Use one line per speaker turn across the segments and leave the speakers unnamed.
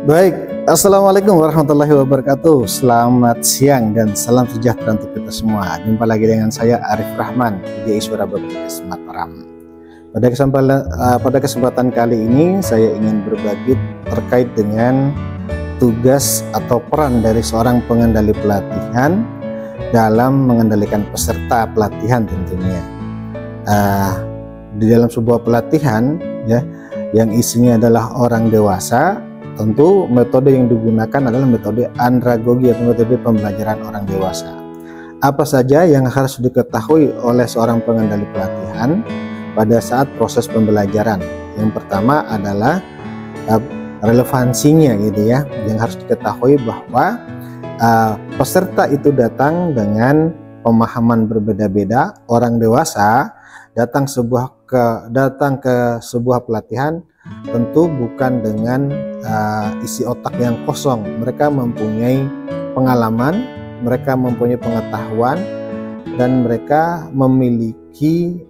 Baik, Assalamualaikum warahmatullahi wabarakatuh. Selamat siang dan salam sejahtera untuk kita semua. Jumpa lagi dengan saya Arif Rahman di Iswara Baptitis Mataram. Pada kesempatan kali ini saya ingin berbagi terkait dengan tugas atau peran dari seorang pengendali pelatihan dalam mengendalikan peserta pelatihan tentunya. Di dalam sebuah pelatihan ya, yang isinya adalah orang dewasa, tentu metode yang digunakan adalah metode andragogi atau metode pembelajaran orang dewasa. Apa saja yang harus diketahui oleh seorang pengendali pelatihan pada saat proses pembelajaran? Yang pertama adalah relevansinya gitu ya, yang harus diketahui bahwa peserta itu datang dengan pemahaman berbeda-beda. Orang dewasa datang ke sebuah pelatihan tentu bukan dengan isi otak yang kosong. Mereka mempunyai pengalaman, mereka mempunyai pengetahuan, dan mereka memiliki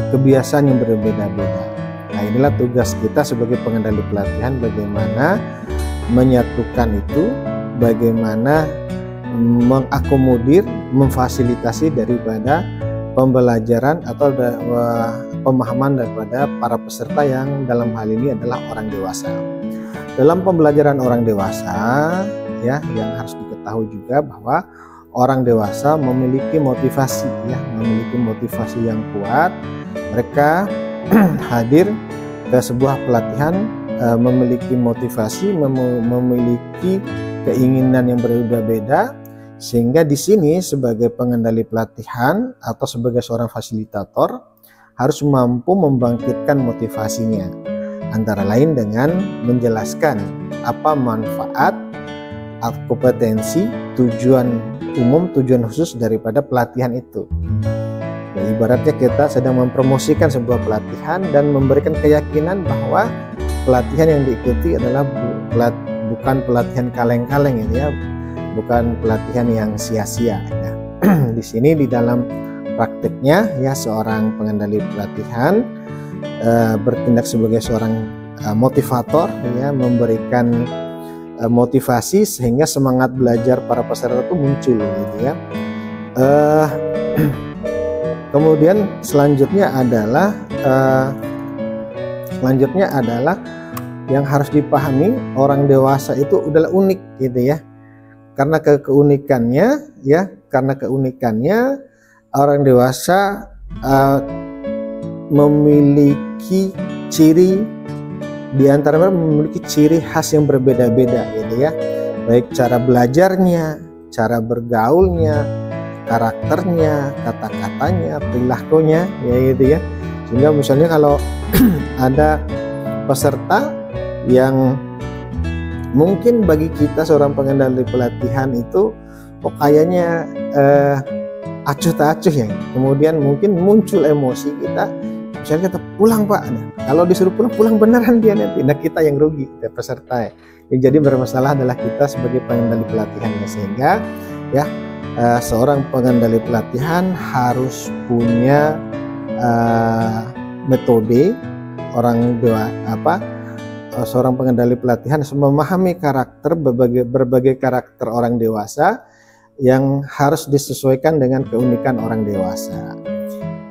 kebiasaan yang berbeda-beda. Nah, inilah tugas kita sebagai pengendali pelatihan, bagaimana menyatukan itu, bagaimana mengakomodir, memfasilitasi daripada pembelajaran atau pemahaman daripada para peserta yang dalam hal ini adalah orang dewasa. Dalam pembelajaran orang dewasa ya, yang harus diketahui juga bahwa orang dewasa memiliki motivasi ya, memiliki motivasi yang kuat. Mereka hadir ke sebuah pelatihan memiliki motivasi, memiliki keinginan yang berbeda-beda, sehingga di sini sebagai pengendali pelatihan atau sebagai seorang fasilitator harus mampu membangkitkan motivasinya, antara lain dengan menjelaskan apa manfaat, kompetensi, tujuan umum, tujuan khusus daripada pelatihan itu. Ya, ibaratnya kita sedang mempromosikan sebuah pelatihan dan memberikan keyakinan bahwa pelatihan yang diikuti adalah bukan pelatihan kaleng-kaleng gitu ya, bukan pelatihan yang sia-sia. Nah, di sini di dalam prakteknya ya, seorang pengendali pelatihan bertindak sebagai seorang motivator ya, memberikan motivasi sehingga semangat belajar para peserta itu muncul gitu ya. Kemudian selanjutnya adalah yang harus dipahami, orang dewasa itu adalah unik gitu ya. Karena keunikannya orang dewasa memiliki ciri, diantaranya memiliki ciri khas yang berbeda-beda gitu ya, baik cara belajarnya, cara bergaulnya, karakternya, kata-katanya, perilakunya ya gitu ya. Sehingga misalnya kalau ada peserta yang mungkin bagi kita seorang pengendali pelatihan itu kok kayaknya acuh tak acuh ya, kemudian mungkin muncul emosi kita, misalnya kita pulang pak, nah, kalau disuruh pulang beneran dia nanti, nah kita yang rugi, ya, peserta ya. Yang jadi bermasalah adalah kita sebagai pengendali pelatihan ya. Sehingga ya seorang pengendali pelatihan harus punya metode. Seorang pengendali pelatihan harus memahami karakter, berbagai karakter orang dewasa yang harus disesuaikan dengan keunikan orang dewasa.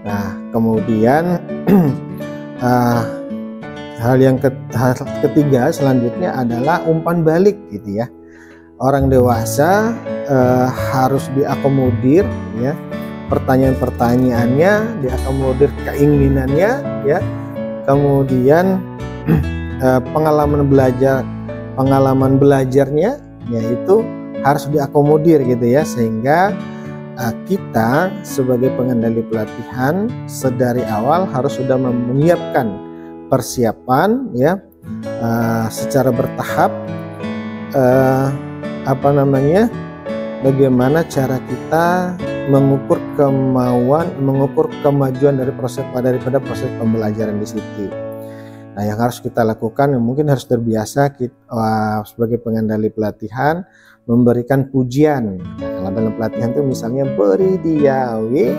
Nah, kemudian hal ketiga selanjutnya adalah umpan balik gitu ya. Orang dewasa harus diakomodir ya, pertanyaan-pertanyaannya diakomodir, keinginannya ya. Kemudian pengalaman belajarnya yaitu harus diakomodir gitu ya, sehingga kita sebagai pengendali pelatihan sedari awal harus sudah menyiapkan persiapan ya, secara bertahap, bagaimana cara kita mengukur kemajuan daripada proses pembelajaran di situ. Nah, yang harus kita lakukan, mungkin harus terbiasa kita sebagai pengendali pelatihan memberikan pujian. Nah, kalau dalam pelatihan itu misalnya beri dia W,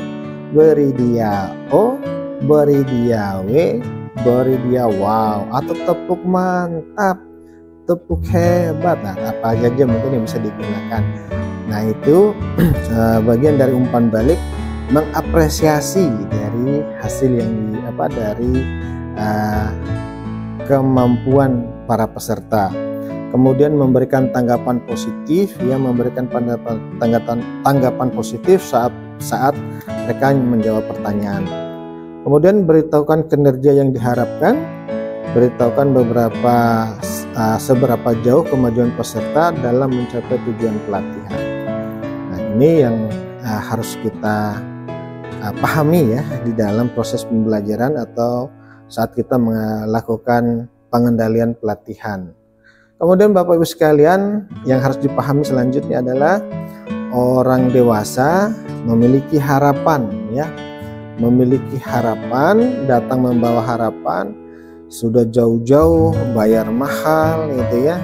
beri dia O, beri dia W, beri dia wow, atau tepuk mantap, tepuk hebat, nah apa aja mungkin yang bisa digunakan. Nah itu bagian dari umpan balik mengapresiasi dari hasil yang dari kemampuan para peserta. Kemudian memberikan tanggapan positif, ya, memberikan tanggapan positif saat mereka menjawab pertanyaan. Kemudian beritahukan kinerja yang diharapkan, beritahukan seberapa jauh kemajuan peserta dalam mencapai tujuan pelatihan. Nah ini yang harus kita pahami ya di dalam proses pembelajaran atau saat kita melakukan pengendalian pelatihan. Kemudian Bapak Ibu sekalian, yang harus dipahami selanjutnya adalah orang dewasa memiliki harapan, ya, memiliki harapan, datang membawa harapan, sudah jauh-jauh bayar mahal, gitu ya,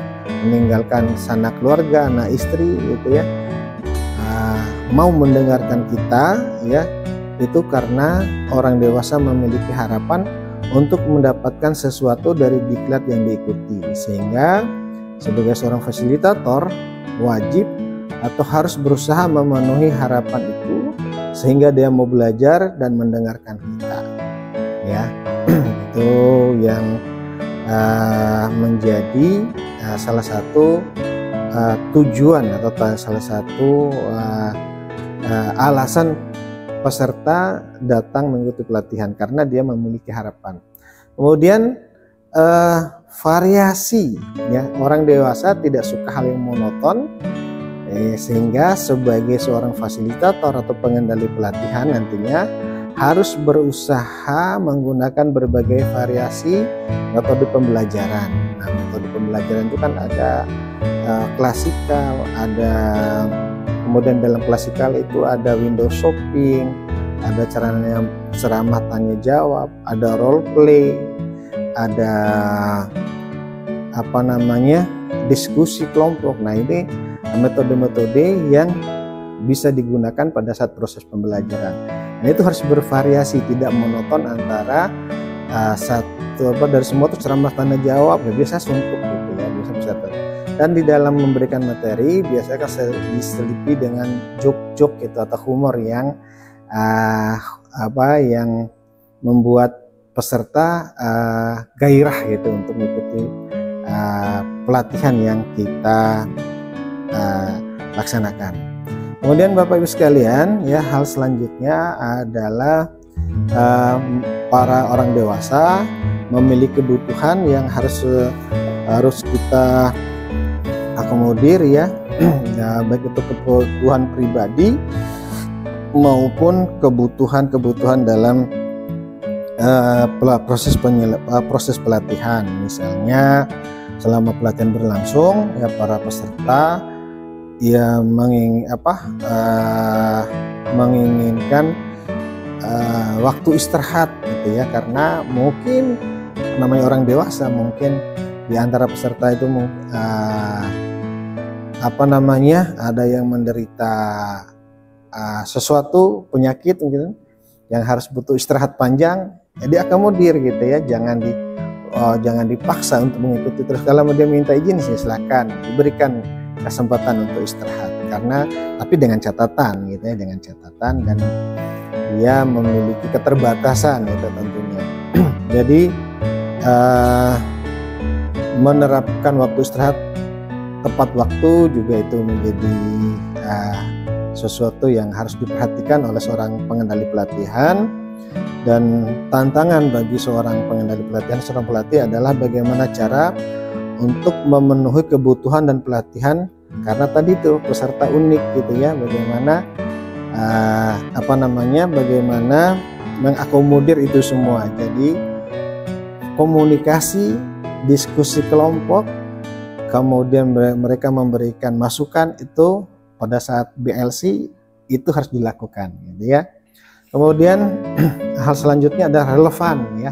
meninggalkan sanak keluarga, anak istri, gitu ya, mau mendengarkan kita, ya, itu karena orang dewasa memiliki harapan untuk mendapatkan sesuatu dari diklat yang diikuti, sehingga sebagai seorang fasilitator wajib atau harus berusaha memenuhi harapan itu sehingga dia mau belajar dan mendengarkan kita, ya. Itu yang menjadi salah satu tujuan atau salah satu alasan peserta datang mengikuti pelatihan, karena dia memiliki harapan. Kemudian variasi, ya, orang dewasa tidak suka hal yang monoton, sehingga sebagai seorang fasilitator atau pengendali pelatihan nantinya harus berusaha menggunakan berbagai variasi metode pembelajaran. Nah, metode pembelajaran itu kan ada klasikal, ada kemudian dalam klasikal itu ada window shopping, ada caranya ceramah tanya jawab, ada role play, ada diskusi kelompok. Nah ini metode-metode yang bisa digunakan pada saat proses pembelajaran. Nah itu harus bervariasi, tidak monoton antara dari semua itu ceramah tanya jawab, ya biasa suntuk gitu ya, biasa. Dan di dalam memberikan materi biasanya diselipi dengan joke-joke gitu atau humor yang yang membuat peserta gairah gitu untuk mengikuti pelatihan yang kita laksanakan. Kemudian Bapak Ibu sekalian, ya, hal selanjutnya adalah para orang dewasa memiliki kebutuhan yang harus kita akomodir, ya, ya, baik itu kebutuhan pribadi maupun kebutuhan dalam proses pelatihan. Misalnya selama pelatihan berlangsung, ya, para peserta ya menginginkan waktu istirahat gitu ya, karena mungkin namanya orang dewasa, mungkin di antara peserta itu ada yang menderita sesuatu penyakit mungkin yang harus butuh istirahat panjang, jadi akomodir gitu ya, jangan dipaksa untuk mengikuti terus. Kalau dia minta izin sih silakan, diberikan kesempatan untuk istirahat, tapi dengan catatan gitu ya, dengan catatan dan dia memiliki keterbatasan itu tentunya. Jadi menerapkan waktu istirahat tepat waktu juga itu menjadi sesuatu yang harus diperhatikan oleh seorang pengendali pelatihan. Dan tantangan bagi seorang pengendali pelatihan, seorang pelatih, adalah bagaimana cara untuk memenuhi kebutuhan dan pelatihan, karena tadi itu peserta unik gitu ya, bagaimana bagaimana mengakomodir itu semua. Jadi komunikasi, diskusi kelompok, kemudian mereka memberikan masukan, itu pada saat BLC itu harus dilakukan gitu ya. Kemudian hal selanjutnya adalah relevan, ya.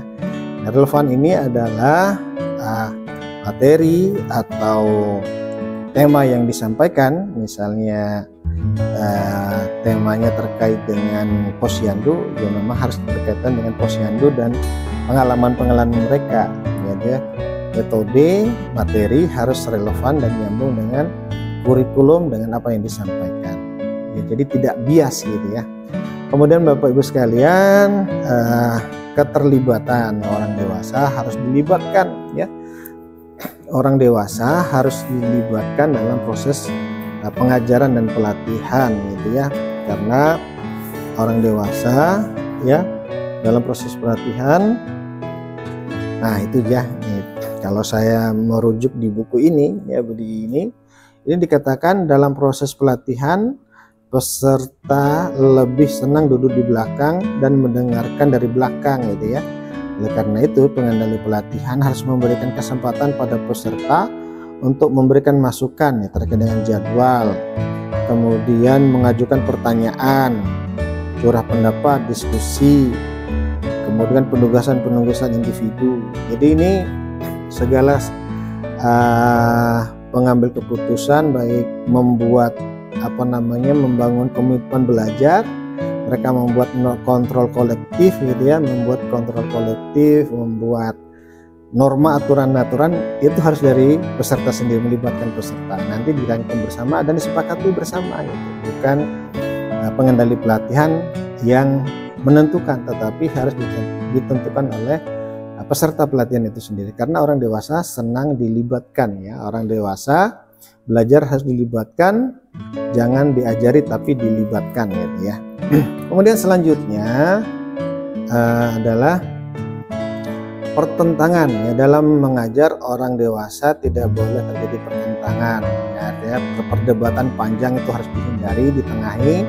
Relevan ini adalah materi atau tema yang disampaikan, misalnya temanya terkait dengan posyandu, ya memang harus berkaitan dengan posyandu dan pengalaman mereka, ya. metode, materi harus relevan dan nyambung dengan kurikulum, dengan apa yang disampaikan. Ya, jadi tidak bias gitu ya. Kemudian Bapak Ibu sekalian, keterlibatan orang dewasa harus dilibatkan ya. Orang dewasa harus dilibatkan dalam proses pengajaran dan pelatihan gitu ya. Karena orang dewasa ya dalam proses pelatihan, nah itu ya. Kalau saya merujuk di buku ini ya, ini dikatakan dalam proses pelatihan peserta lebih senang duduk di belakang dan mendengarkan dari belakang gitu ya. Oleh karena itu pengendali pelatihan harus memberikan kesempatan pada peserta untuk memberikan masukan ya, terkait dengan jadwal, kemudian mengajukan pertanyaan, curah pendapat, diskusi, kemudian penugasan individu. Jadi ini segala pengambil keputusan, baik membuat membangun komitmen belajar, mereka membuat kontrol kolektif gitu ya, membuat norma aturan-aturan, itu harus dari peserta sendiri, melibatkan peserta, nanti dirangkum bersama dan disepakati bersama gitu. Bukan pengendali pelatihan yang menentukan, tetapi harus ditentukan oleh peserta pelatihan itu sendiri, karena orang dewasa senang dilibatkan ya. Orang dewasa belajar harus dilibatkan, jangan diajari tapi dilibatkan gitu ya. Kemudian selanjutnya adalah pertentangan ya. Dalam mengajar orang dewasa tidak boleh terjadi pertentangan ya, perdebatan panjang itu harus dihindari, ditengahi.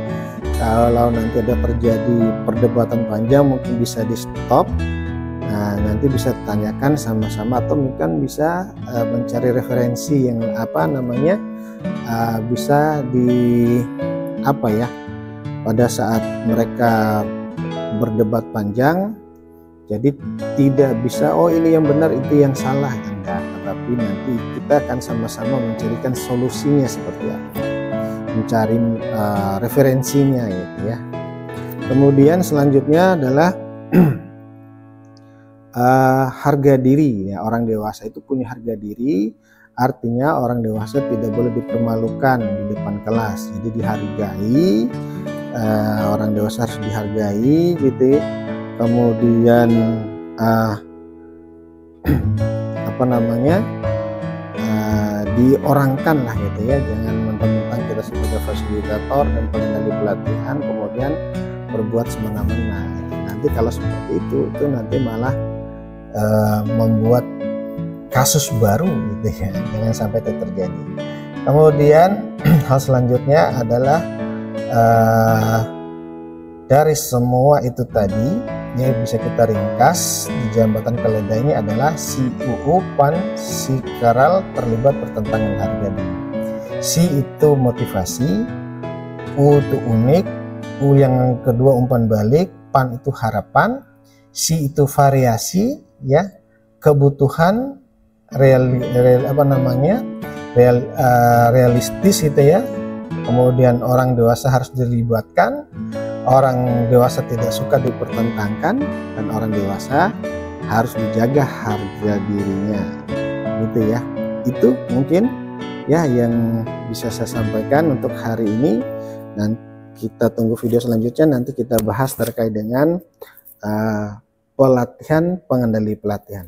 Kalau nanti ada terjadi perdebatan panjang mungkin bisa di stop. Nah, nanti bisa tanyakan sama-sama, atau mungkin bisa mencari referensi yang bisa pada saat mereka berdebat panjang. Jadi tidak bisa ini yang benar itu yang salah, enggak, tetapi nanti kita akan sama-sama mencarikan solusinya seperti apa, mencari referensinya gitu ya. Kemudian selanjutnya adalah harga diri ya. Orang dewasa itu punya harga diri, artinya orang dewasa tidak boleh dipermalukan di depan kelas, jadi dihargai. Orang dewasa harus dihargai gitu ya. Kemudian diorangkan lah gitu ya, jangan mentang-mentang kita sebagai fasilitator dan pengendali pelatihan kemudian berbuat semena-mena. Nanti kalau seperti itu nanti malah membuat kasus baru gitu ya, jangan sampai itu terjadi. Kemudian hal selanjutnya adalah dari semua itu tadi ya, bisa kita ringkas di jambatan keledai ini adalah si UU PAN si Karal terlibat pertentangan harga diri. Si itu motivasi, U itu unik, U yang kedua umpan balik, PAN itu harapan, si itu variasi ya, kebutuhan realistis gitu ya. Kemudian orang dewasa harus dilibatkan, orang dewasa tidak suka dipertentangkan, dan orang dewasa harus dijaga harga dirinya gitu ya. Itu mungkin ya yang bisa saya sampaikan untuk hari ini. Dan kita tunggu video selanjutnya, nanti kita bahas terkait dengan pelatihan, pengendali pelatihan.